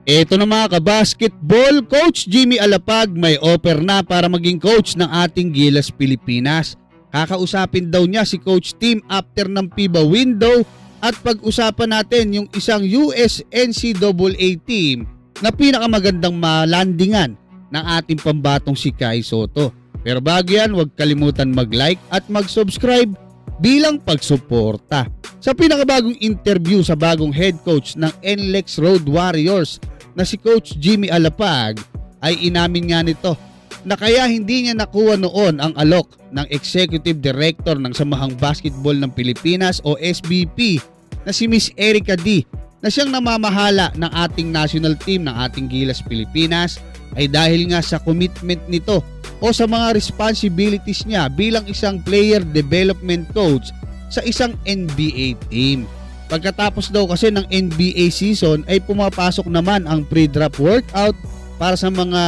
Eto na mga kabasketball, Coach Jimmy Alapag may offer na para maging coach ng ating Gilas Pilipinas. Kakausapin daw niya si Coach Tim after ng FIBA window at pag-usapan natin yung isang US NCAA team na pinakamagandang malandingan ng ating pambatong si Kai Sotto. Pero bago yan, huwag kalimutan mag-like at mag-subscribe bilang pagsuporta. Sa pinakabagong interview sa bagong head coach ng NLEX Road Warriors na si Coach Jimmy Alapag ay inamin nga nito na kaya hindi niya nakuha noon ang alok ng Executive Director ng Samahang Basketball ng Pilipinas o SBP na si Miss Erica D na siyang namamahala ng ating national team ng ating Gilas Pilipinas ay dahil nga sa commitment nito o sa mga responsibilities niya bilang isang player development coach sa isang NBA team. Pagkatapos daw kasi ng NBA season ay pumapasok naman ang pre-draft workout para sa mga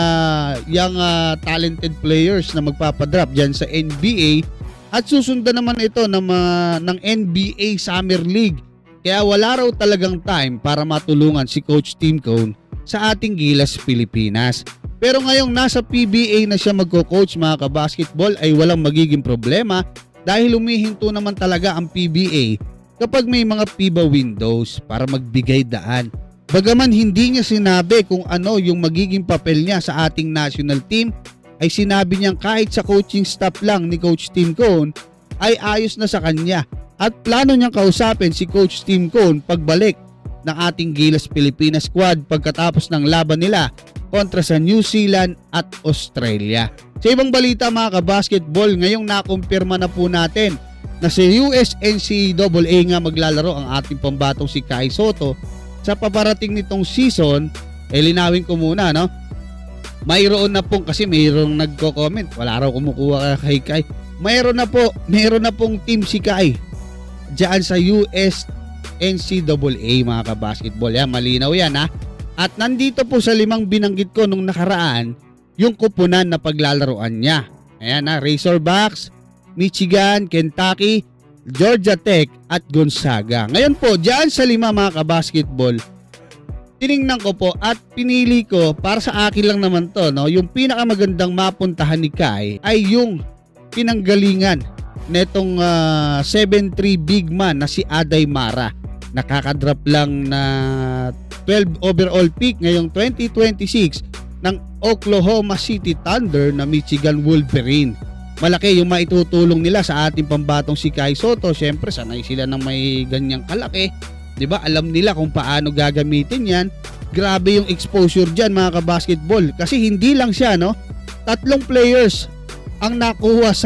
young talented players na magpapadraft dyan sa NBA at susundan naman ito ng NBA Summer League. Kaya wala raw talagang time para matulungan si Coach Tim Cone sa ating Gilas Pilipinas. Pero ngayong nasa PBA na siya magko-coach mga kabasketball ay walang magiging problema dahil humihinto naman talaga ang PBA kapag may mga FIBA windows para magbigay daan. Bagaman hindi niya sinabi kung ano yung magiging papel niya sa ating national team, ay sinabi niyang kahit sa coaching staff lang ni Coach Tim Cone ay ayos na sa kanya at plano niyang kausapin si Coach Tim Cone pagbalik ng ating Gilas Pilipinas squad pagkatapos ng laban nila kontra sa New Zealand at Australia. Sa ibang balita mga kabasketball, ngayong nakumpirma na po natin na sa US NCAA nga maglalaro ang ating pambatong si Kai Sotto sa paparating nitong season. Linawin ko muna, no? Mayroon na pong, kasi mayroong nagko-comment, wala raw kumukuha kay Kai. Mayroon na pong team si Kai diyan sa US NCAA mga kabasketball. Yan, malinaw yan ha. At nandito po sa 5 binanggit ko nung nakaraan yung kupunan na paglalaroan niya. Ayan ha, Razorbacks, Michigan, Kentucky, Georgia Tech at Gonzaga. Ngayon po, diyan sa 5 mga kabasketball, tiningnan ko po at pinili ko para sa akin lang naman to, no? Yung pinakamagandang mapuntahan ni Kai ay yung pinanggalingan netong 7'3 big man na si Aday Mara. Nakakadrop lang na 12 overall pick ngayong 2026 ng Oklahoma City Thunder na Michigan Wolverine. Malaki yung maitutulong nila sa ating pambatong si Kai Sotto. Siyempre, sanay sila ng may ganyang kalaki. 'Di ba? Alam nila kung paano gagamitin 'yan. Grabe yung exposure diyan mga kabasketball. Kasi hindi lang siya, no? 3 players ang nakuha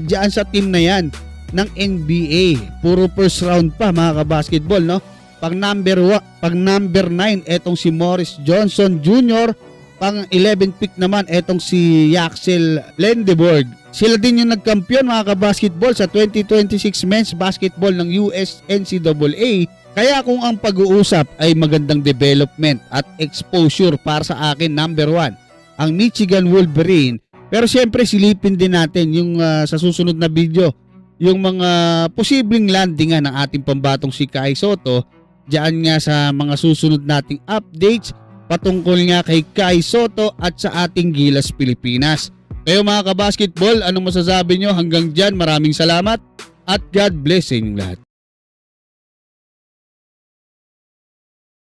diyan sa team na 'yan ng NBA. Puro first round pa mga kabasketball, no? Pag number 9 etong si Morris Johnson Jr., pang 11 pick naman etong si Yaxel Lendeborg. Sila din yung nagkampiyon mga kabasketball sa 2026 men's basketball ng US NCAA. Kaya kung ang pag-uusap ay magandang development at exposure para sa akin, number 1 ang Michigan Wolverine. Pero siyempre silipin din natin yung sa susunod na video yung mga posibleng landingan ng ating pambatong si Kai Sotto diyan nga sa mga susunod nating updates patungkol nga kay Kai Sotto at sa ating Gilas Pilipinas. Kayo mga kabasketball, anong masasabi nyo hanggang dyan? Maraming salamat at God bless sa inyong lahat.